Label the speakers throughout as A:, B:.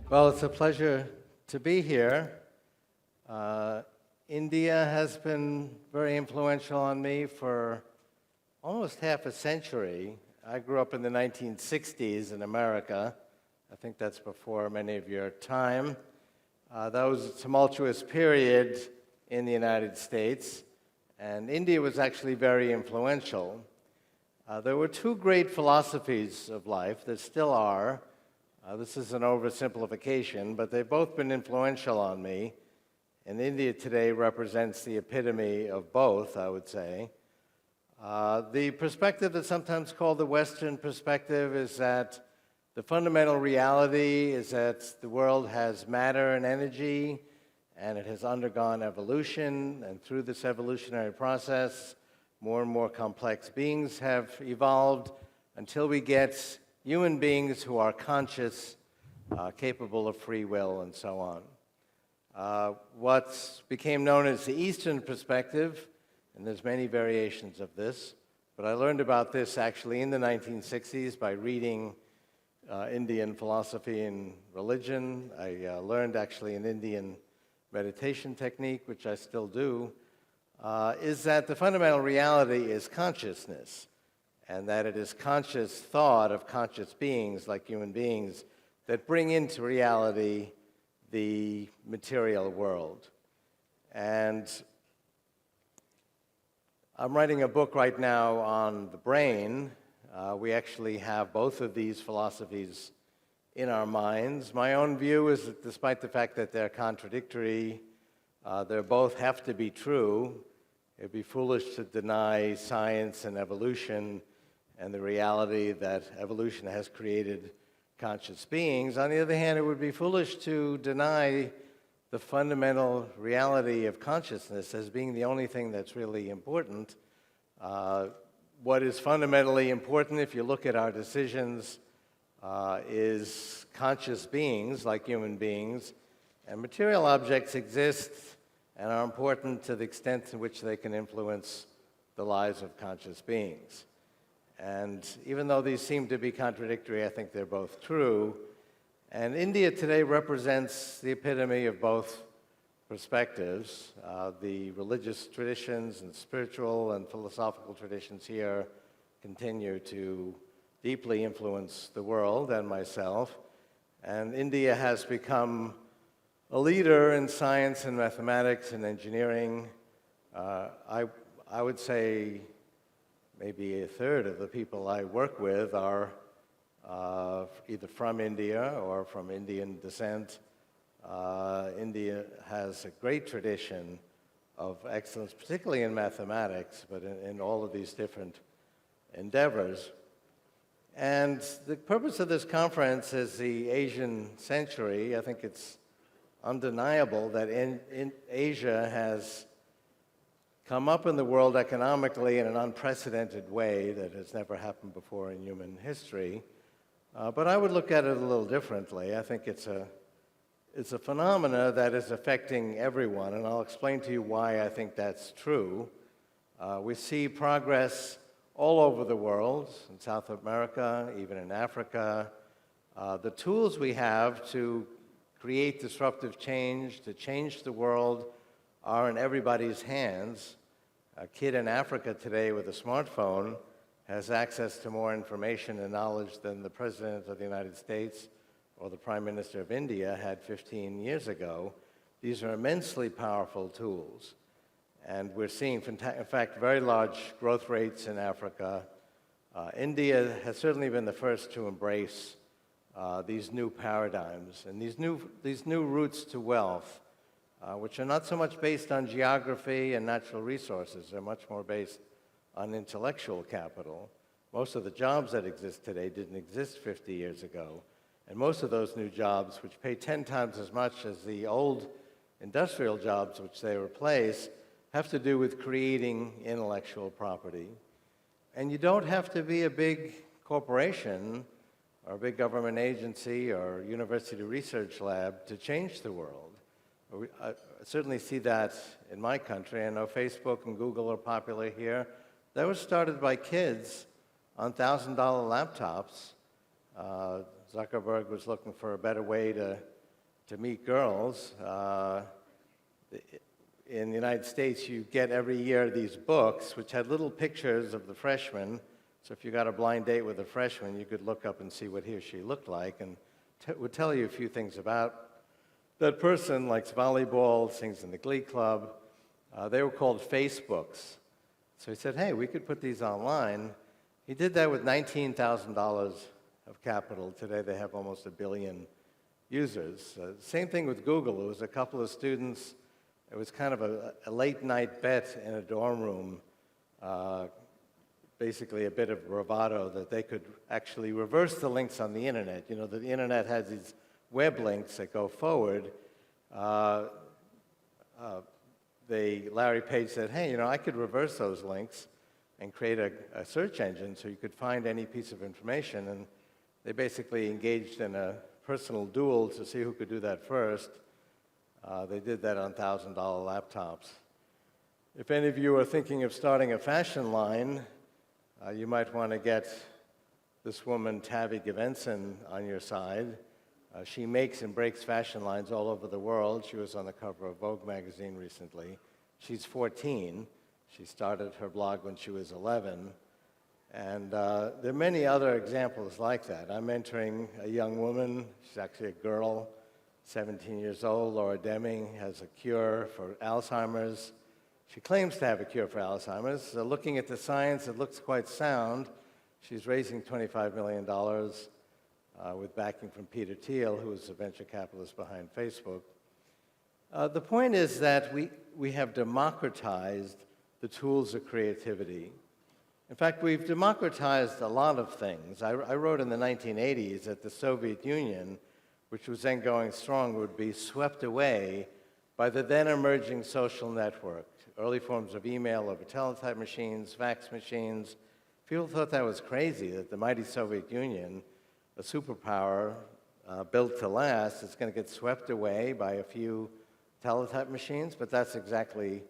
A: Well, it's a pleasure to be here. India has been very influential on me for almost half a century. I grew up in the 1960s in America. I think that's before many of your time. That was a tumultuous period in the United States, and India was actually very influential. There were two great philosophies of life, there still are. This is an oversimplification, but they've both been influential on me. And India today represents the epitome of both, I would say. The perspective that's sometimes called the Western perspective is that the fundamental reality is that the world has matter and energy, and it has undergone evolution, and through this evolutionary process, more and more complex beings have evolved until we get human beings who are conscious, capable of free will, and so on. What became known as the Eastern perspective, and there's many variations of this, but I learned about this actually in the 1960s by reading Indian philosophy and religion. I learned actually an Indian meditation technique, which I still do, is that the fundamental reality is consciousness, and that it is conscious thought of conscious beings, like human beings, that bring into reality the material world. And I'm writing a book right now on the brain. We actually have both of these philosophies in our minds. My own view is that despite the fact that they're contradictory, they both have to be true. It'd be foolish to deny science and evolution and the reality that evolution has created conscious beings. On the other hand, it would be foolish to deny the fundamental reality of consciousness as being the only thing that's really important. What is fundamentally important, if you look at our decisions, is conscious beings, like human beings, and material objects exist and are important to the extent to which they can influence the lives of conscious beings. And even though these seem to be contradictory, I think they're both true. And India today represents the epitome of both perspectives. The religious traditions and spiritual and philosophical traditions here continue to deeply influence the world and myself. And India has become a leader in science and mathematics and engineering. I would say maybe a third of the people I work with are either from India or from Indian descent. India has a great tradition of excellence, particularly in mathematics, but in all of these different endeavors. And the purpose of this conference is the Asian century. I think it's undeniable that in Asia has come up in the world economically in an unprecedented way that has never happened before in human history. But I would look at it a little differently. I think it's a phenomena that is affecting everyone, and I'll explain to you why I think that's true. We see progress all over the world, in South America, even in Africa. The tools we have to create disruptive change, to change the world, are in everybody's hands. A kid in Africa today with a smartphone has access to more information and knowledge than the President of the United States or the Prime Minister of India had 15 years ago. These are immensely powerful tools. And we're seeing, in fact, very large growth rates in Africa. India has certainly been the first to embrace these new paradigms and these new routes to wealth, which are not so much based on geography and natural resources. They're much more based on intellectual capital. Most of the jobs that exist today didn't exist 50 years ago. And most of those new jobs, which pay 10 times as much as the old industrial jobs which they replace, have to do with creating intellectual property. And you don't have to be a big corporation or a big government agency or university research lab to change the world. I certainly see that in my country. I know Facebook and Google are popular here. That was started by kids on $1,000 laptops. Zuckerberg was looking for a better way to to meet girls. In the United States, you get every year these books which had little pictures of the freshmen. So if you got a blind date with a freshman, you could look up and see what he or she looked like, and would tell you a few things about that person, likes volleyball, sings in the glee club. They were called Facebooks. So he said, hey, we could put these online. He did that with $19,000 of capital. Today they have almost 1 billion users. Same thing with Google. It was a couple of students. It was kind of a late-night bet in a dorm room, basically a bit of bravado that they could actually reverse the links on the internet. You know, the internet has these web links that go forward. Larry Page said, hey, you know, I could reverse those links and create a search engine so you could find any piece of information. And they basically engaged in a personal duel to see who could do that first. They did that on $1,000 laptops. If any of you are thinking of starting a fashion line, you might want to get this woman, Tavi Gevenson, on your side. She makes and breaks fashion lines all over the world. She was on the cover of Vogue magazine recently. She's 14. She started her blog when she was 11. And there are many other examples like that. I'm mentoring a young woman. She's actually a girl, 17 years old. Laura Deming has a cure for Alzheimer's. She claims to have a cure for Alzheimer's. Looking at the science, it looks quite sound. She's raising $25 million with backing from Peter Thiel, who is the venture capitalist behind Facebook. The point is that we have democratized the tools of creativity. In fact, we've democratized a lot of things. I wrote in the 1980s that the Soviet Union, which was then going strong, would be swept away by the then emerging social network. Early forms of email over teletype machines, fax machines. People thought that was crazy, that the mighty Soviet Union, a superpower built to last, is going to get swept away by a few teletype machines, but that's exactly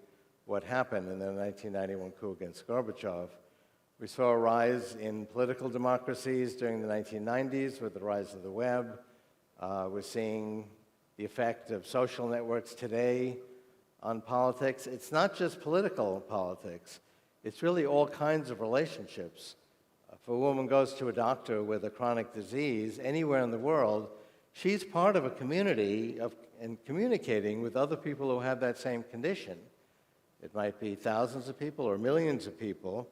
A: what happened in the 1991 coup against Gorbachev. We saw a rise in political democracies during the 1990s with the rise of the web. We're seeing the effect of social networks today on politics. It's not just political politics. It's really all kinds of relationships. If a woman goes to a doctor with a chronic disease anywhere in the world, she's part of a community and communicating with other people who have that same condition. It might be thousands of people or millions of people.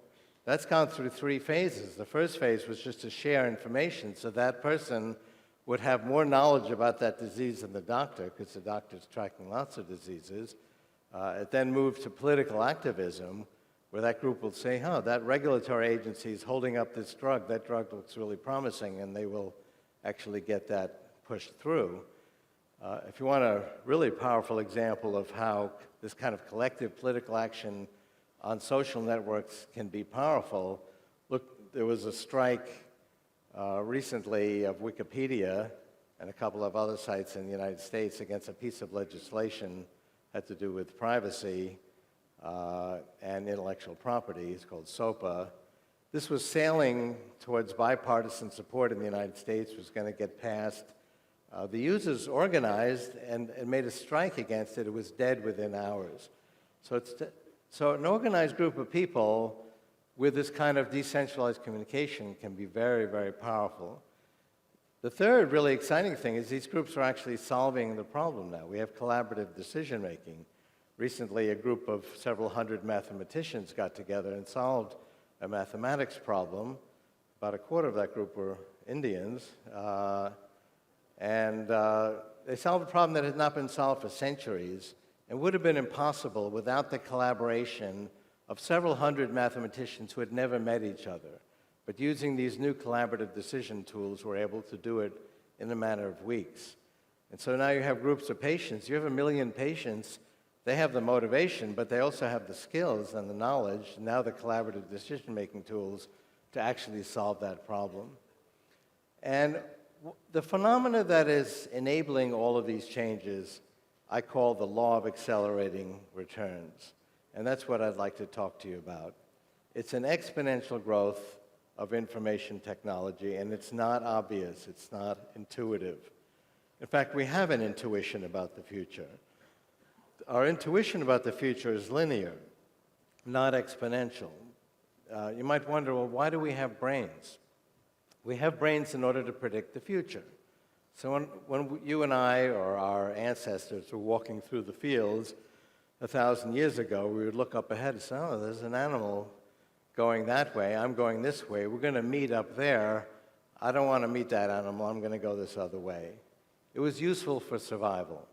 A: That's gone through 3 phases. The first phase was just to share information so that person would have more knowledge about that disease than the doctor, because the doctor's tracking lots of diseases. It then moved to political activism, where that group will say, oh, that regulatory agency is holding up this drug. That drug looks really promising, and they will actually get that pushed through. If you want a really powerful example of how this kind of collective political action on social networks can be powerful, look, there was a strike recently of Wikipedia and a couple of other sites in the United States against a piece of legislation had to do with privacy and intellectual property. It's called SOPA. This was sailing towards bipartisan support in the United States, was going to get passed. The users organized and made a strike against it. It was dead within hours. So an organized group of people with this kind of decentralized communication can be very, very powerful. The third really exciting thing is these groups are actually solving the problem now. We have collaborative decision-making. Recently, a group of several hundred mathematicians got together and solved a mathematics problem. About a quarter of that group were Indians. They solved a problem that had not been solved for centuries and would have been impossible without the collaboration of several hundred mathematicians who had never met each other. But using these new collaborative decision tools, we're able to do it in a matter of weeks. And so now you have groups of patients. You have 1 million patients. They have the motivation, but they also have the skills and the knowledge, and now the collaborative decision-making tools to actually solve that problem. And the phenomena that is enabling all of these changes, I call the law of accelerating returns. And that's what I'd like to talk to you about. It's an exponential growth of information technology, and it's not obvious. It's not intuitive. In fact, we have an intuition about the future. Our intuition about the future is linear, not exponential. You might wonder, well, why do we have brains? We have brains in order to predict the future. So when you and I or our ancestors were walking through the fields 1,000 years ago, we would look up ahead and say, oh, there's an animal going that way, I'm going this way, we're going to meet up there. I don't want to meet that animal, I'm going to go this other way. It was useful for survival.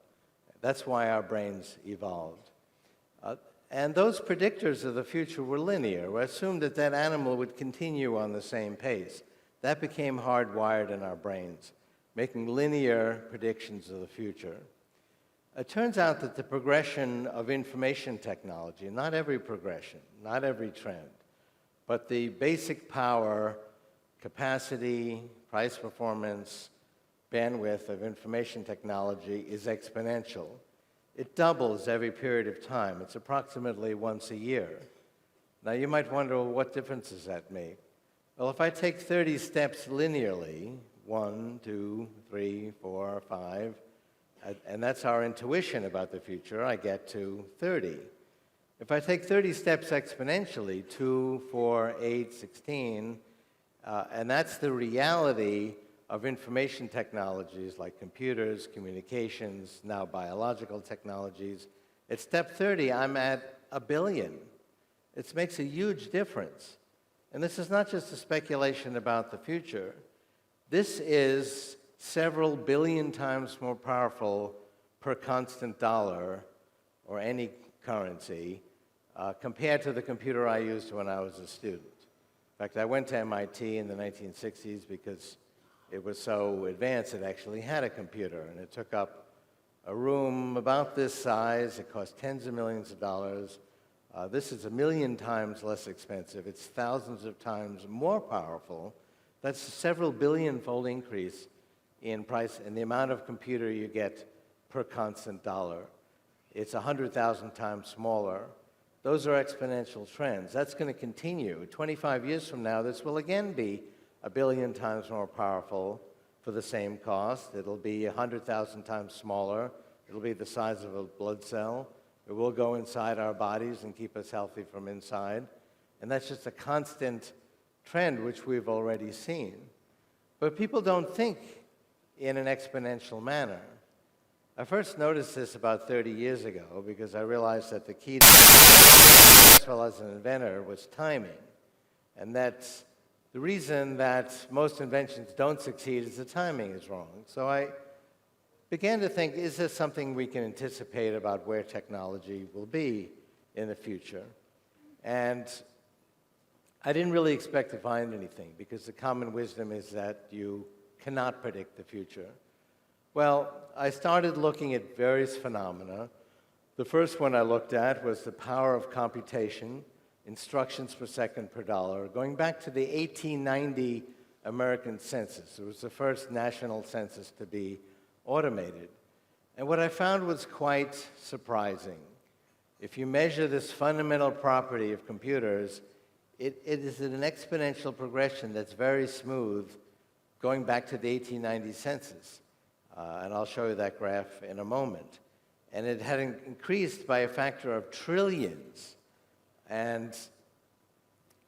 A: That's why our brains evolved. And those predictors of the future were linear. We assumed that that animal would continue on the same pace. That became hardwired in our brains, making linear predictions of the future. It turns out that the progression of information technology, not every progression, not every trend, but the basic power, capacity, price performance, bandwidth of information technology is exponential. It doubles every period of time. It's approximately once a year. Now you might wonder, well, what difference does that make? Well, if I take 30 steps linearly, 1, 2, 3, 4, 5, and that's our intuition about the future, I get to 30. If I take 30 steps exponentially, 2, 4, 8, 16, and that's the reality of information technologies like computers, communications, now biological technologies. At step 30, I'm at 1 billion. It makes a huge difference. And this is not just a speculation about the future. This is several billion times more powerful per constant dollar or any currency compared to the computer I used when I was a student. In fact, I went to MIT in the 1960s because it was so advanced it actually had a computer, and it took up a room about this size. It cost tens of millions of dollars. This is 1 million times less expensive. It's thousands of times more powerful. That's a several billion-fold increase in price and the amount of computer you get per constant dollar. It's 100,000 times smaller. Those are exponential trends. That's going to continue. 25 years from now, this will again be 1 billion times more powerful for the same cost. It'll be 100,000 times smaller. It'll be the size of a blood cell. It will go inside our bodies and keep us healthy from inside. And that's just a constant trend which we've already seen. But people don't think in an exponential manner. I first noticed this about 30 years ago because I realized that the key to successful as an inventor was timing. And that's the reason that most inventions don't succeed is the timing is wrong. So I began to think, is there something we can anticipate about where technology will be in the future? And I didn't really expect to find anything because the common wisdom is that you cannot predict the future. Well, I started looking at various phenomena. The first one I looked at was the power of computation, instructions per second per dollar, going back to the 1890 American census. It was the first national census to be automated. And what I found was quite surprising. If you measure this fundamental property of computers, it is an exponential progression that's very smooth going back to the 1890 census. And I'll show you that graph in a moment. And it had increased by a factor of trillions. And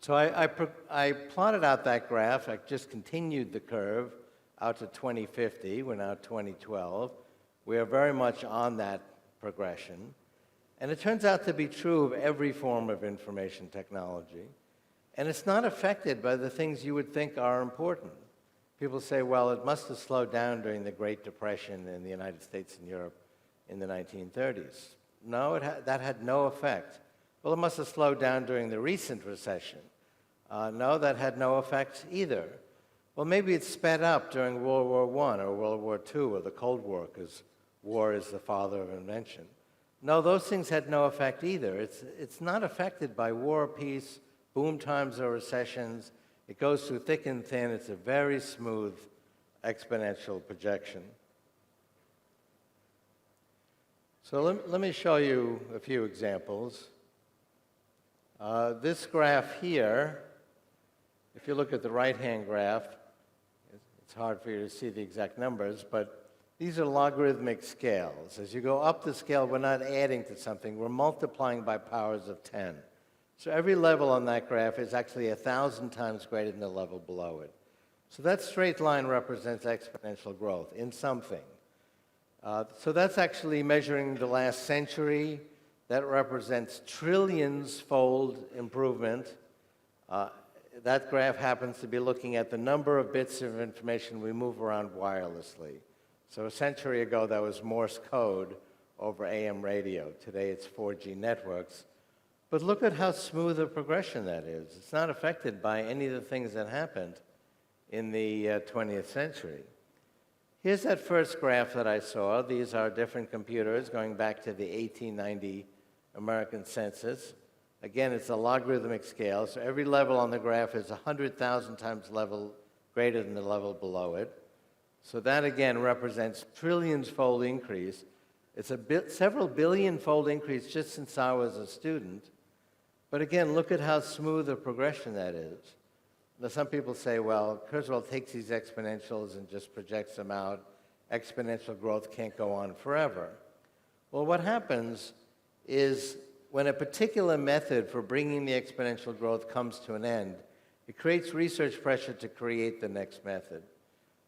A: so I plotted out that graph. I just continued the curve out to 2050. We're now 2012. We are very much on that progression. And it turns out to be true of every form of information technology. And it's not affected by the things you would think are important. People say, well, it must have slowed down during the Great Depression in the United States and Europe in the 1930s. No, that had no effect. Well, it must have slowed down during the recent recession. No, that had no effect either. Well, maybe it sped up during World War I or World War II or the Cold War, because war is the father of invention. No, those things had no effect either. It's not affected by war, peace, boom times, or recessions. It goes through thick and thin. It's a very smooth exponential projection. So let me show you a few examples. This graph here, if you look at the right-hand graph, it's hard for you to see the exact numbers, but These are logarithmic scales. As you go up the scale, we're not adding to something, we're multiplying by powers of 10. So every level on that graph is actually 1,000 times greater than the level below it. So that straight line represents exponential growth in something. So that's actually measuring the last century. That represents trillions-fold improvement. That graph happens to be looking at the number of bits of information we move around wirelessly. So a century ago, that was Morse code over AM radio. Today, it's 4G networks. But look at how smooth a progression that is. It's not affected by any of the things that happened in the 20th century. Here's that first graph that I saw. These are different computers going back to the 1890 American census. Again, it's a logarithmic scale, so every level on the graph is 100,000 times level greater than the level below it. So that, again, represents trillions-fold increase. It's a several billion-fold increase just since I was a student. But again, look at how smooth a progression that is. Now, some people say, well, Kurzwell takes these exponentials and just projects them out. Exponential growth can't go on forever. Well, what happens is when a particular method for bringing the exponential growth comes to an end, it creates research pressure to create the next method.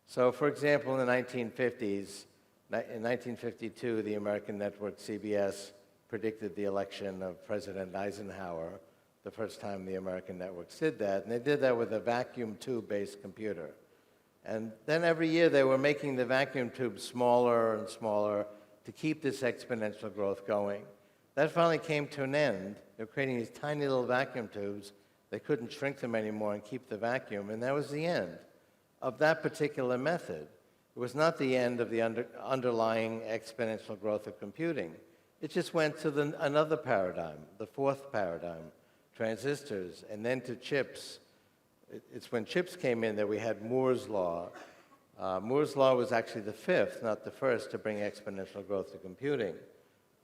A: So, for example, in the 1950s, in 1952, the American network CBS predicted the election of President Eisenhower, the first time the American networks did that, and they did that with a vacuum tube-based computer. And then every year they were making the vacuum tube smaller and smaller to keep this exponential growth going. That finally came to an end. They were creating these tiny little vacuum tubes. They couldn't shrink them anymore and keep the vacuum, and that was the end of that particular method. It was not the end of the underlying exponential growth of computing. It just went to another paradigm, the fourth paradigm, transistors, and then to chips. It's when chips came in that we had Moore's law. Moore's law was actually the fifth, not the first, to bring exponential growth to computing.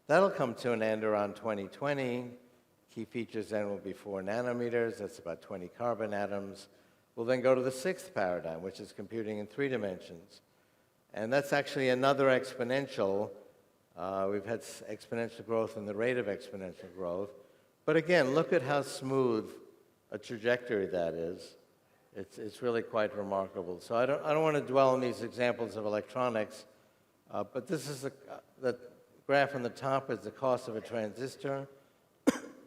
A: That'll come to an end around 2020. Key features then will be 4 nanometers. That's about 20 carbon atoms. We'll then go to the sixth paradigm, which is computing in 3 dimensions. And that's actually another exponential. We've had exponential growth in the rate of exponential growth. But again, look at how smooth a trajectory that is. It's really quite remarkable. So I don't want to dwell on these examples of electronics, but this is the graph on the top is the cost of a transistor.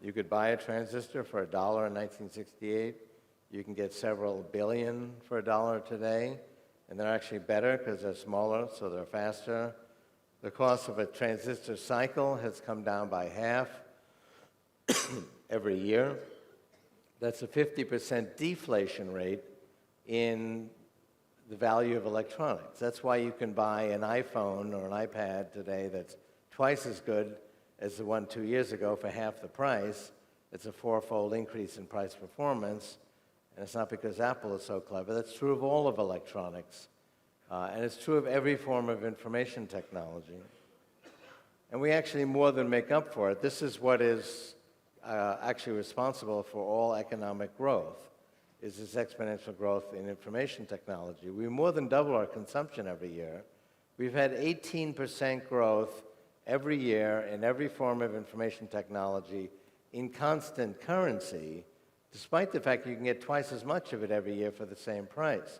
A: You could buy a transistor for $1 in 1968. You can get several billion for $1 today, and they're actually better because they're smaller, so they're faster. The cost of a transistor cycle has come down by half every year. That's a 50% deflation rate in the value of electronics. That's why you can buy an iPhone or an iPad today that's twice as good as the one 2 years ago for half the price. It's a 4-fold increase in price performance. And it's not because Apple is so clever. That's true of all of electronics. And it's true of every form of information technology. And we actually more than make up for it. This is what is actually responsible for all economic growth, is this exponential growth in information technology. We more than double our consumption every year. We've had 18% growth every year in every form of information technology in constant currency, despite the fact you can get twice as much of it every year for the same price.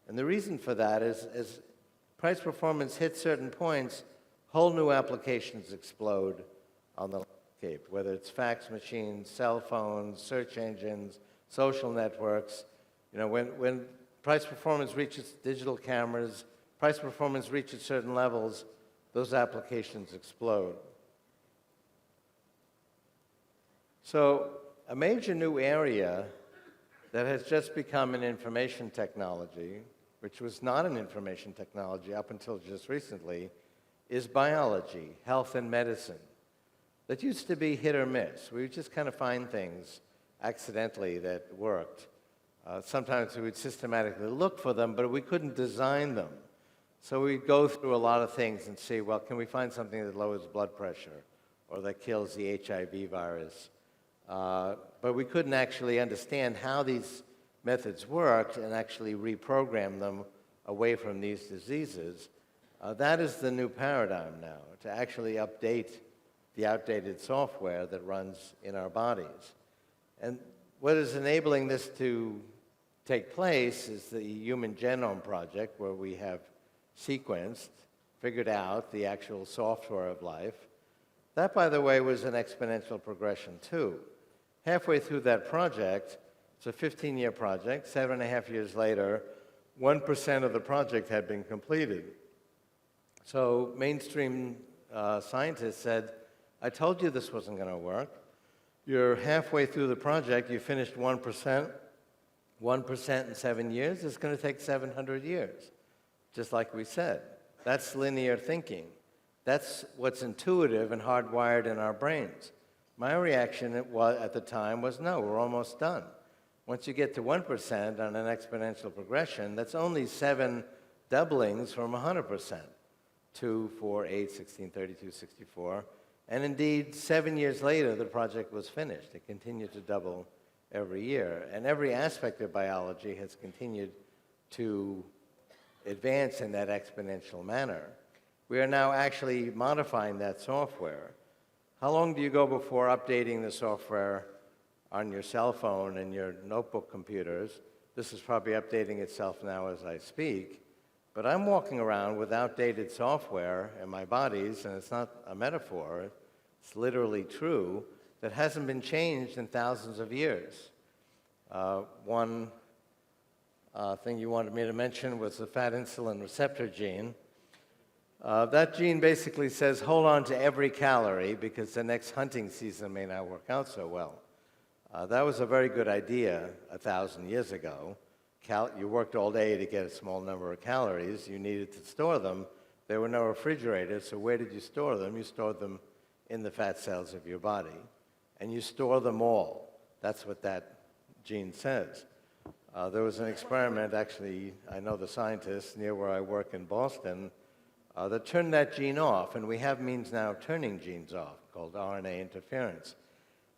A: And the reason for that is as price performance hits certain points, whole new applications explode on the landscape, whether it's fax machines, cell phones, search engines, social networks. You know, when price performance reaches digital cameras, price performance reaches certain levels, those applications explode. So a major new area that has just become an information technology, which was not an information technology up until just recently, is biology, health and medicine. That used to be hit or miss. We would just kind of find things accidentally that worked. Sometimes we would systematically look for them, but we couldn't design them. So we'd go through a lot of things and see, well, can we find something that lowers blood pressure or that kills the HIV virus? But we couldn't actually understand how these methods worked and actually reprogram them away from these diseases. That is the new paradigm now, to actually update the outdated software that runs in our bodies. And what is enabling this to take place is the Human Genome Project, where we have sequenced, figured out the actual software of life. That, by the way, was an exponential progression, too. Halfway through that project, it's a 15-year project, 7.5 years later, 1% of the project had been completed. So mainstream scientists said, I told you this wasn't going to work. You're halfway through the project, you finished 1%. 1% in 7 years is going to take 700 years, just like we said. That's linear thinking. That's what's intuitive and hardwired in our brains. My reaction at the time was, no, we're almost done. Once you get to 1% on an exponential progression, that's only 7 doublings from 100%. 2, 4, 8, 16, 32, 64. And indeed, 7 years later, the project was finished. It continued to double every year. And every aspect of biology has continued to advance in that exponential manner. We are now actually modifying that software. How long do you go before updating the software on your cell phone and your notebook computers? This is probably updating itself now as I speak. But I'm walking around with outdated software in my bodies, and it's not a metaphor, it's literally true, that hasn't been changed in thousands of years. One thing you wanted me to mention was the fat insulin receptor gene. That gene basically says, hold on to every calorie because the next hunting season may not work out so well. That was a very good idea 1,000 years ago. You worked all day to get a small number of calories. You needed to store them. There were no refrigerators, so where did you store them? You stored them in the fat cells of your body. And you store them all. That's what that gene says. There was an experiment, actually, I know the scientists near where I work in Boston, that turned that gene off, and we have means now of turning genes off, called RNA interference.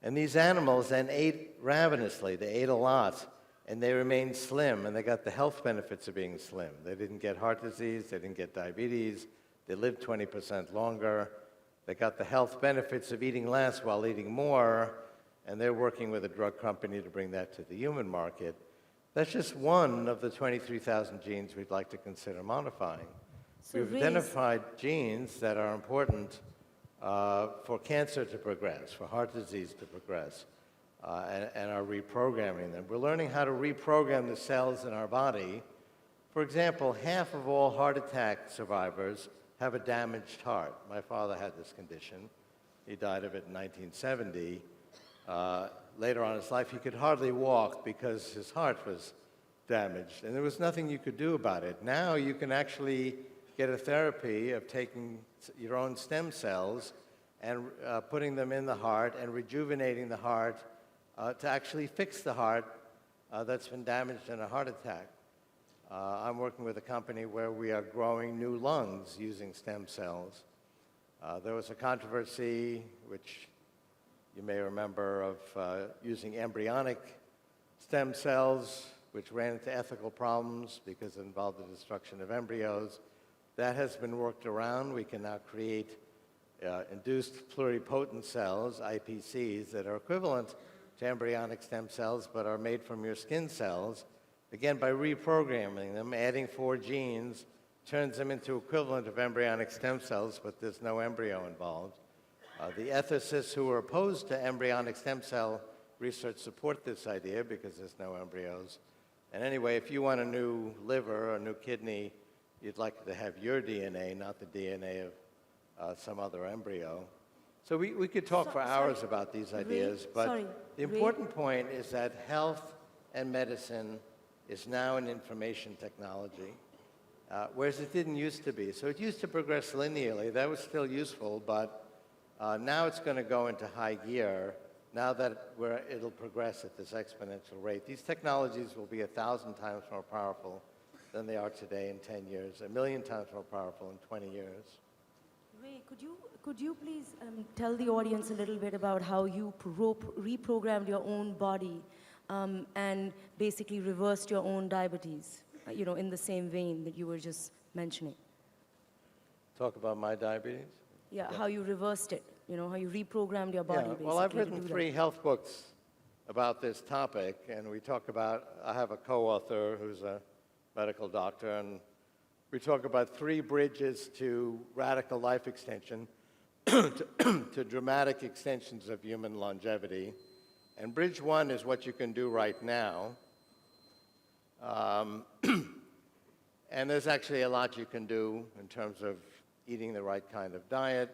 A: And these animals then ate ravenously. They ate a lot, and they remained slim, and they got the health benefits of being slim. They didn't get heart disease, they didn't get diabetes, they lived 20% longer. They got the health benefits of eating less while eating more, and they're working with a drug company to bring that to the human market. That's just one of the 23,000 genes we'd like to consider modifying. So we've identified genes that are important for cancer to progress, for heart disease to progress, and are reprogramming them. We're learning how to reprogram the cells in our body. For example, half of all heart attack survivors have a damaged heart. My father had this condition. He died of it in 1970. Later on in his life, he could hardly walk because his heart was damaged, and there was nothing you could do about it. Now you can actually get a therapy of taking your own stem cells and putting them in the heart and rejuvenating the heart to actually fix the heart that's been damaged in a heart attack. I'm working with a company where we are growing new lungs using stem cells. There was a controversy, which you may remember, of using embryonic stem cells, which ran into ethical problems because it involved the destruction of embryos. That has been worked around. We can now create induced pluripotent cells, IPCs, that are equivalent to embryonic stem cells but are made from your skin cells. Again, by reprogramming them, adding 4 genes turns them into equivalent of embryonic stem cells, but there's no embryo involved. The ethicists who are opposed to embryonic stem cell research support this idea because there's no embryos. And anyway, if you want a new liver or a new kidney, you'd like to have your DNA, not the DNA of some other embryo. So we could talk for hours about these ideas, but the important point is that health and medicine is now an information technology, whereas it didn't used to be. So it used to progress linearly. That was still useful, but now it's going to go into high gear now that it'll progress at this exponential rate. These technologies will be 1,000 times more powerful than they are today in 10 years, 1,000,000 times more powerful in 20 years.
B: Ray, could you please tell the audience a little bit about how you reprogrammed your own body and basically reversed your own diabetes, in the same vein that you were just mentioning?
A: Talk about my diabetes?
B: Yeah, how you reversed it, how you reprogrammed your body, basically.
A: Well, I've
B: to
A: written
B: do that.
A: 3 health books about this topic, and we talk about, I have a co-author who's a medical doctor, and we talk about 3 bridges to radical life extension, to dramatic extensions of human longevity. And bridge 1 is what you can do right now. And there's actually a lot you can do in terms of eating the right kind of diet,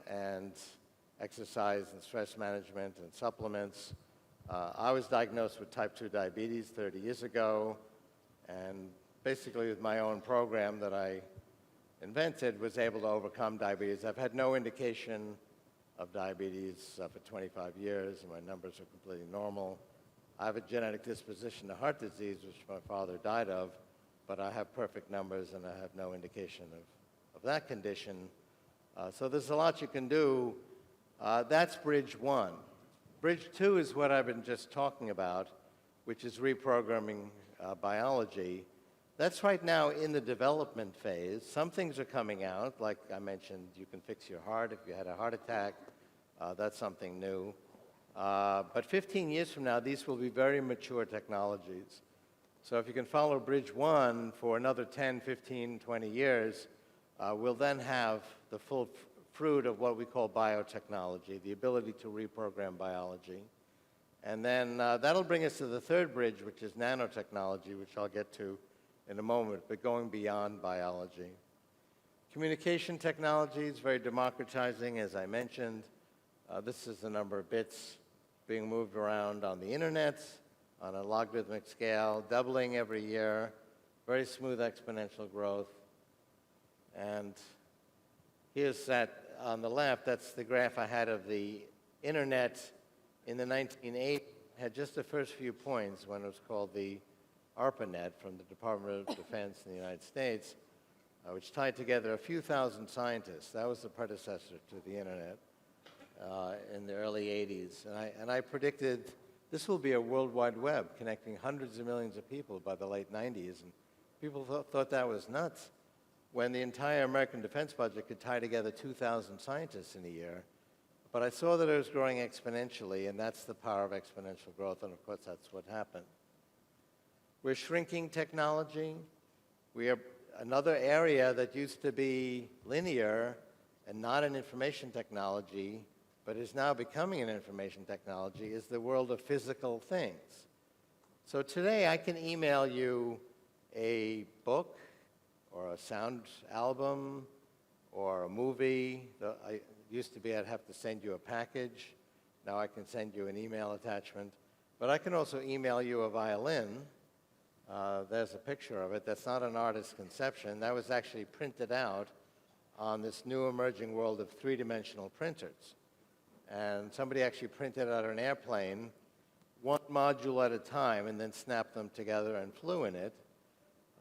A: and exercise and stress management and supplements. I was diagnosed with type 2 diabetes 30 years ago, and basically with my own program that I invented was able to overcome diabetes. I've had no indication of diabetes for 25 years, and my numbers are completely normal. I have a genetic disposition to heart disease, which my father died of, but I have perfect numbers and I have no indication of that condition. So there's a lot you can do. That's bridge 1. Bridge 2 is what I've been just talking about, which is reprogramming biology. That's right now in the development phase. Some things are coming out, like I mentioned, you can fix your heart if you had a heart attack. That's something new. But 15 years from now, these will be very mature technologies. So if you can follow bridge 1 for another 10, 15, 20 years, we'll then have the full fruit of what we call biotechnology, the ability to reprogram biology. And then that'll bring us to the 3rd bridge, which is nanotechnology, which I'll get to in a moment, but going beyond biology. Communication technology is very democratizing, as I mentioned. This is the number of bits being moved around on the internet on a logarithmic scale, doubling every year, very smooth exponential growth. And here's that on the left, that's the graph I had of the internet in the 1980s. Had just the first few points when it was called the ARPANET from the Department of Defense in the United States, which tied together a few thousand scientists. That was the predecessor to the internet in the early 80s. And I predicted this will be a World Wide Web connecting hundreds of millions of people by the late 90s. And people thought that was nuts when the entire American defense budget could tie together 2,000 scientists in a year. But I saw that it was growing exponentially, and that's the power of exponential growth, and of course that's what happened. We're shrinking technology. We are another area that used to be linear and not an information technology, but is now becoming an information technology, is the world of physical things. So today I can email you a book or a sound album or a movie. Used to be I'd have to send you a package. Now I can send you an email attachment. But I can also email you a violin. There's a picture of it. That's not an artist's conception. That was actually printed out on this new emerging world of three-dimensional printers. And somebody actually printed out an airplane, one module at a time, and then snapped them together and flew in it.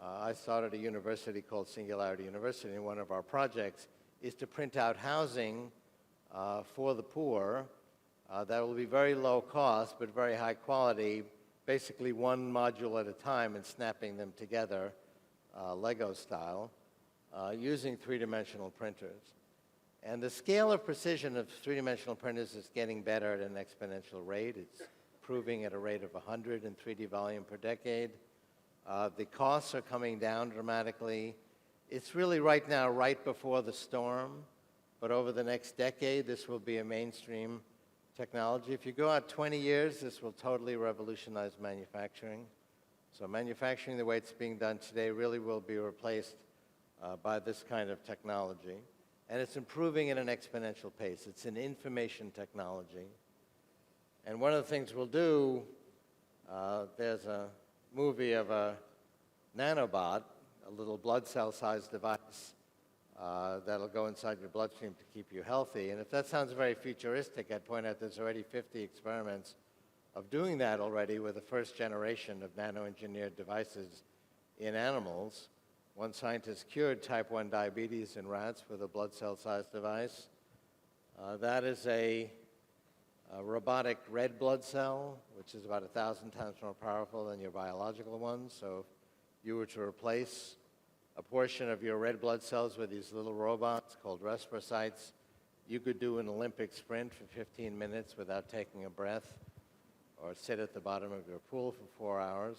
A: I started a university called Singularity University, and one of our projects is to print out housing for the poor that will be very low cost but very high quality, basically one module at a time and snapping them together, Lego style, using three-dimensional printers. And the scale of precision of three-dimensional printers is getting better at an exponential rate. It's improving at a rate of 100 in 3D volume per decade. The costs are coming down dramatically. It's really right now right before the storm, but over the next decade, this will be a mainstream technology. If you go out 20 years, this will totally revolutionize manufacturing. So manufacturing, the way it's being done today, really will be replaced by this kind of technology. And it's improving at an exponential pace. It's an information technology. And one of the things we'll do, there's a movie of a nanobot, a little blood cell-sized device that'll go inside your bloodstream to keep you healthy. And if that sounds very futuristic, I'd point out there's already 50 experiments of doing that already with the first generation of nano-engineered devices in animals. One scientist cured type 1 diabetes in rats with a blood cell-sized device. That is a robotic red blood cell, which is about 1,000 times more powerful than your biological one. So if you were to replace a portion of your red blood cells with these little robots called resporocytes. You could do an Olympic sprint for 15 minutes without taking a breath, or sit at the bottom of your pool for 4 hours.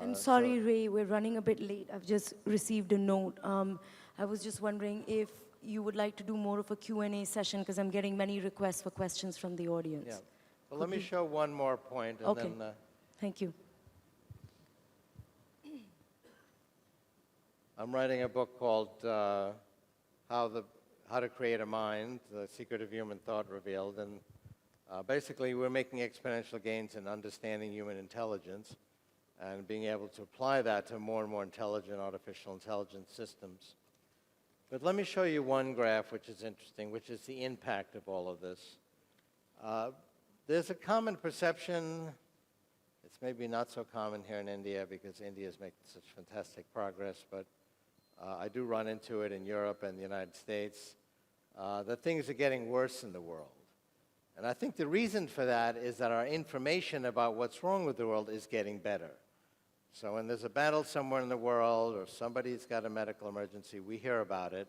B: I'm sorry, Ray, we're running a bit late. I've just received a note. I was just wondering if you would like to do more of a Q&A session, because I'm getting many requests for questions from the audience.
A: Yeah. Well, let me show one more point, and
B: Okay.
A: then...
B: Thank you.
A: I'm writing a book called How to Create a Mind, The Secret of Human Thought Revealed, and basically we're making exponential gains in understanding human intelligence and being able to apply that to more and more intelligent artificial intelligence systems. But let me show you one graph which is interesting, which is the impact of all of this. There's a common perception, it's maybe not so common here in India because India is making such fantastic progress, but I do run into it in Europe and the United States, that things are getting worse in the world. And I think the reason for that is that our information about what's wrong with the world is getting better. So when there's a battle somewhere in the world or somebody's got a medical emergency, we hear about it,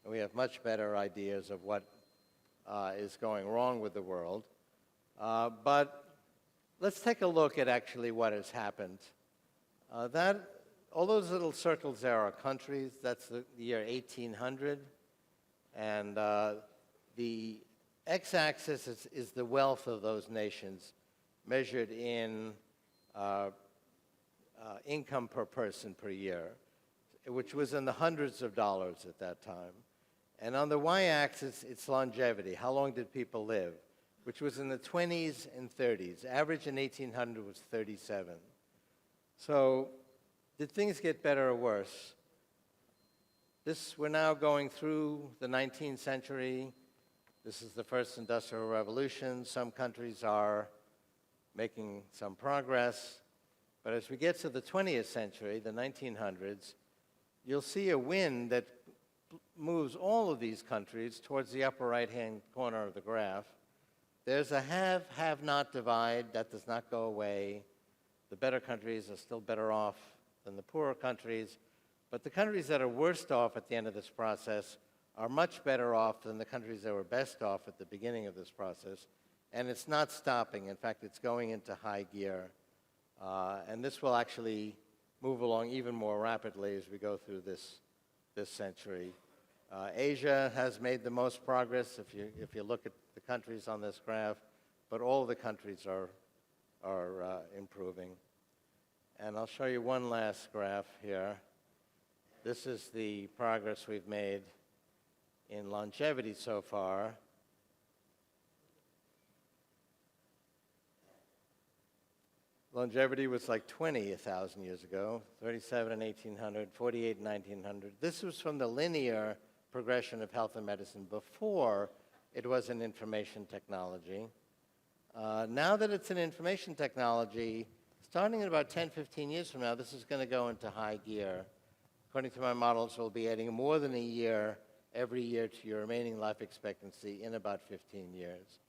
A: and we have much better ideas of what is going wrong with the world. But let's take a look at actually what has happened. All those little circles there are countries. That's the year 1800. And the x-axis is the wealth of those nations measured in income per person per year, which was in the hundreds of dollars at that time. And on the y-axis, it's longevity. How long did people live? Which was in the 20s and 30s. Average in 1800 was 37. So did things get better or worse? We're now going through the 19th century. This is the first industrial revolution. Some countries are making some progress. But as we get to the 20th century, the 1900s, you'll see a wind that moves all of these countries towards the upper right-hand corner of the graph. There's a have-not divide. That does not go away. The better countries are still better off than the poorer countries. But the countries that are worst off at the end of this process are much better off than the countries that were best off at the beginning of this process. And it's not stopping. In fact, it's going into high gear. And this will actually move along even more rapidly as we go through this century. Asia has made the most progress if you look at the countries on this graph, but all the countries are improving. And I'll show you one last graph here. This is the progress we've made in longevity so far. Longevity was like 20,000 years ago, 37 in 1800, 48 in 1900. This was from the linear progression of health and medicine before it was an information technology. Now that it's an information technology, starting in about 10, 15 years from now, this is going to go into high gear. According to my models, we'll be adding more than a year every year to your remaining life expectancy in about 15 years.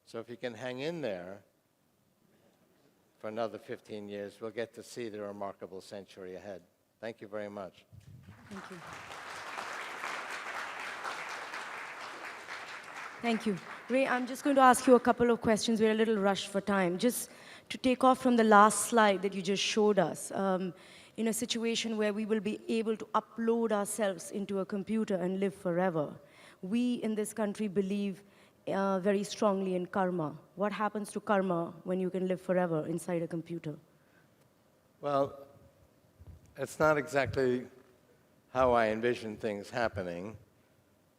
A: So if you can hang in there for another 15 years, we'll get to see the remarkable century ahead. Thank you very much.
B: Thank you. Thank you. Ray, I'm just going to ask you a couple of questions. We're a little rushed for time. Just to take off from the last slide that you just showed us, in a situation where we will be able to upload ourselves into a computer and live forever, we in this country believe very strongly in karma. What happens to karma when you can live forever inside a computer?
A: Well, it's not exactly how I envision things happening.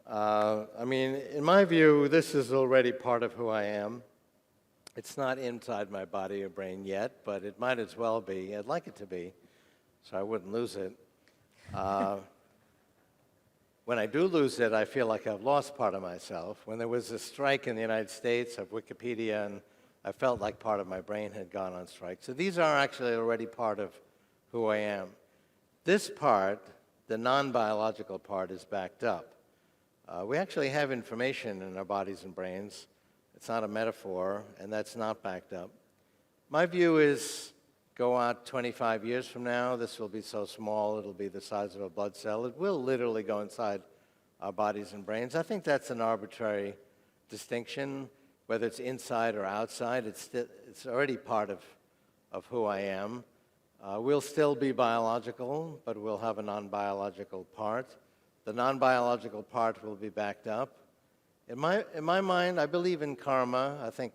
A: I mean, in my view, this is already part of who I am. It's not inside my body or brain yet, but it might as well be. I'd like it to be, so I wouldn't lose it. When I do lose it, I feel like I've lost part of myself. When there was a strike in the United States of Wikipedia, and I felt like part of my brain had gone on strike. So these are actually already part of who I am. This part, the non-biological part, is backed up. We actually have information in our bodies and brains. It's not a metaphor, and that's not backed up. My view is go out 25 years from now, this will be so small, it'll be the size of a blood cell. It will literally go inside our bodies and brains. I think that's an arbitrary distinction, whether it's inside or outside. It's already part of who I am. We'll still be biological, but we'll have a non-biological part. The non-biological part will be backed up. In my mind, I believe in karma. I think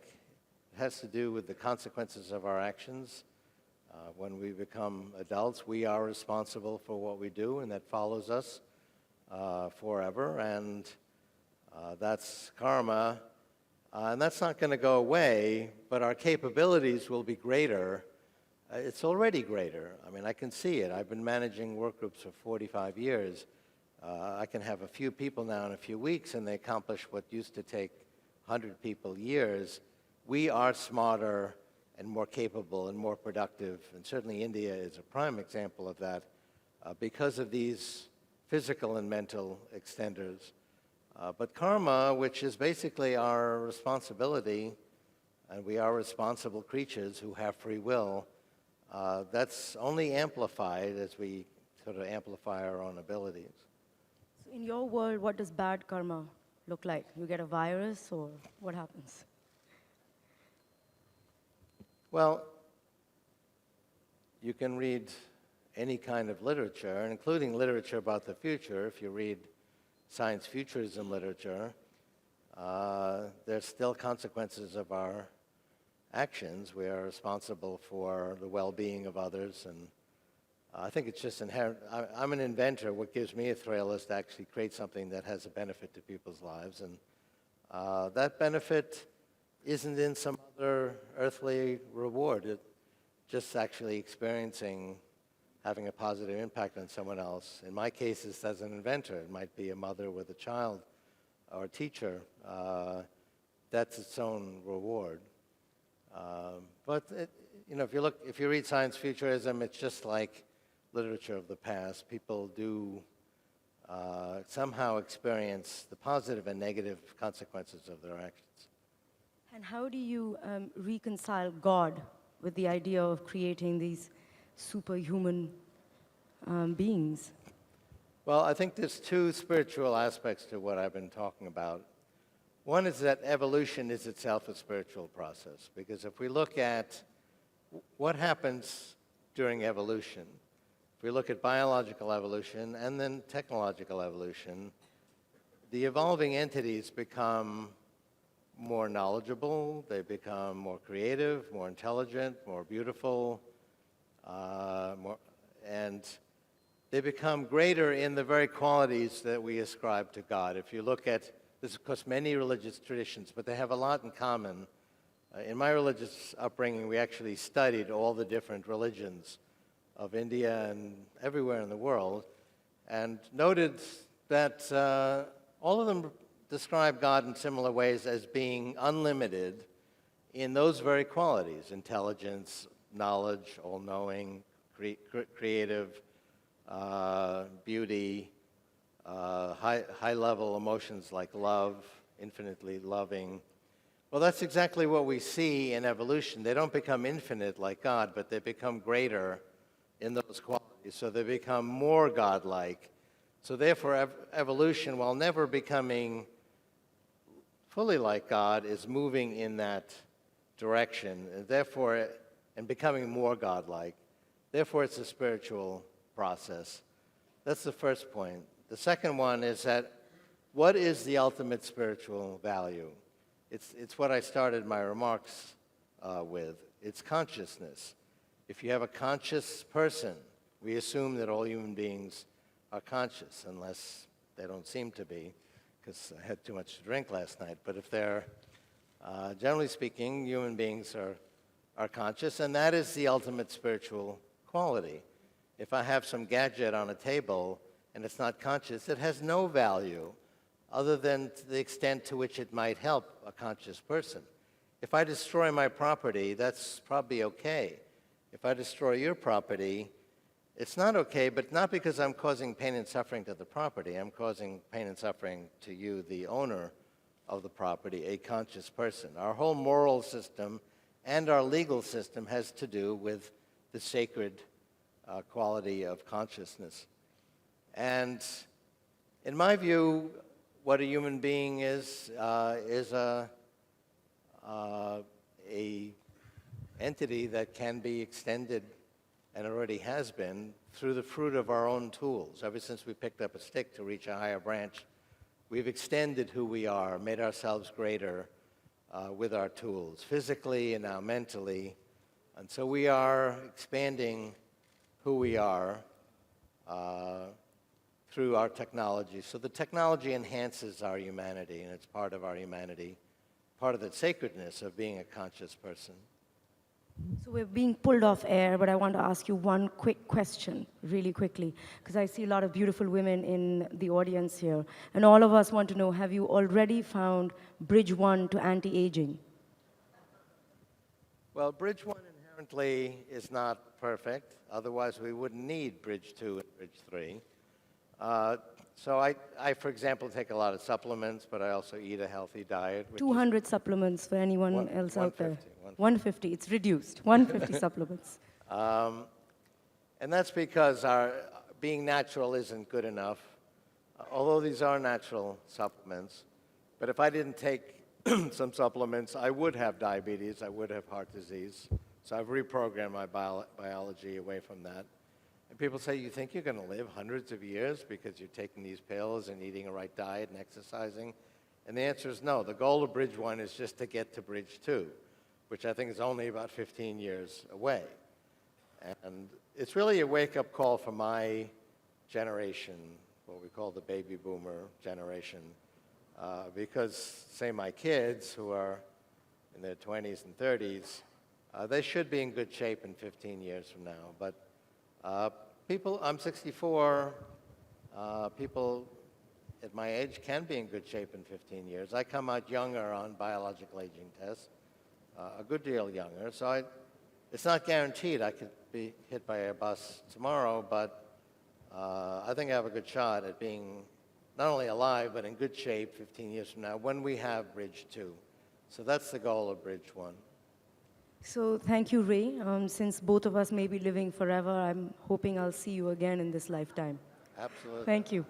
A: it has to do with the consequences of our actions. When we become adults, we are responsible for what we do, and that follows us forever, and that's karma. And that's not going to go away, but our capabilities will be greater. It's already greater. I mean, I can see it. I've been managing work groups for 45 years. I can have a few people now in a few weeks, and they accomplish what used to take 100 people years. We are smarter and more capable and more productive, and certainly India is a prime example of that because of these physical and mental extenders. But karma, which is basically our responsibility, and we are responsible creatures who have free will, that's only amplified as we sort of amplify our own abilities.
B: So in your world, what does bad karma look like? You get a virus, or what happens?
A: Well, you can read any kind of literature, including literature about the future. If you read science futurism literature, there's still consequences of our actions. We are responsible for the well-being of others, and I think it's just inherent. I'm an inventor. What gives me a thrill is to actually create something that has a benefit to people's lives, and that benefit isn't in some other earthly reward. It's just actually experiencing having a positive impact on someone else. In my case, it's as an inventor. It might be a mother with a child or a teacher. That's its own reward. But if you read science futurism, it's just like literature of the past. People do somehow experience the positive and negative consequences of their actions.
B: And how do you reconcile God with the idea of creating these superhuman beings?
A: Well, I think there's two spiritual aspects to what I've been talking about. One is that evolution is itself a spiritual process, because if we look at what happens during evolution, if we look at biological evolution and then technological evolution, the evolving entities become more knowledgeable, they become more creative, more intelligent, more beautiful, and they become greater in the very qualities that we ascribe to God. If you look at, there's of course many religious traditions, but they have a lot in common. In my religious upbringing, we actually studied all the different religions of India and everywhere in the world, and noted that all of them describe God in similar ways as being unlimited in those very qualities: intelligence, knowledge, all-knowing, creative, beauty, high-level emotions like love, infinitely loving. Well, that's exactly what we see in evolution. They don't become infinite like God, but they become greater in those qualities. So they become more godlike. So therefore, evolution, while never becoming fully like God, is moving in that direction, and therefore, and becoming more godlike. Therefore, it's a spiritual process. That's the first point. The second one is that what is the ultimate spiritual value? It's what I started my remarks with. It's consciousness. If you have a conscious person, we assume that all human beings are conscious, unless they don't seem to be, because I had too much to drink last night. But if they're, generally speaking, human beings are conscious, and that is the ultimate spiritual quality. If I have some gadget on a table and it's not conscious, it has no value other than to the extent to which it might help a conscious person. If I destroy my property, that's probably okay. If I destroy your property, it's not okay, but not because I'm causing pain and suffering to the property. I'm causing pain and suffering to you, the owner of the property, a conscious person. Our whole moral system and our legal system has to do with the sacred quality of consciousness. And in my view, what a human being is a entity that can be extended, and already has been, through the fruit of our own tools. Ever since we picked up a stick to reach a higher branch, we've extended who we are, made ourselves greater with our tools, physically and now mentally. And so we are expanding who we are through our technology. So the technology enhances our humanity, and it's part of our humanity, part of the sacredness of being a conscious person.
B: So we're being pulled off air, but I want to ask you one quick question, really quickly, because I see a lot of beautiful women in the audience here, and all of us want to know, have you already found Bridge 1 to anti-aging?
A: Well, Bridge 1 inherently is not perfect. Otherwise, we wouldn't need Bridge 2 and Bridge 3. So I, for example, take a lot of supplements, but I also eat a healthy diet.
B: 200 supplements for anyone else out there.
A: 150.
B: It's reduced. 150 supplements.
A: And that's because our being natural isn't good enough, although these are natural supplements. But if I didn't take some supplements, I would have diabetes, I would have heart disease. So I've reprogrammed my biology away from that. And people say, you think you're going to live hundreds of years because you're taking these pills and eating a right diet and exercising? And the answer is no. The goal of Bridge 1 is just to get to Bridge 2, which I think is only about 15 years away. And it's really a wake-up call for my generation, what we call the baby boomer generation, because, say, my kids, who are in their 20s and 30s, they should be in good shape in 15 years from now. But people, I'm 64, people at my age can be in good shape in 15 years. I come out younger on biological aging tests, a good deal younger. So it's not guaranteed I could be hit by a bus tomorrow, but I think I have a good shot at being not only alive, but in good shape 15 years from now when we have Bridge 2. So that's the goal of Bridge 1.
B: So thank you, Ray. Since both of us may be living forever, I'm hoping I'll see you again in this lifetime.
A: Absolutely.
B: Thank you.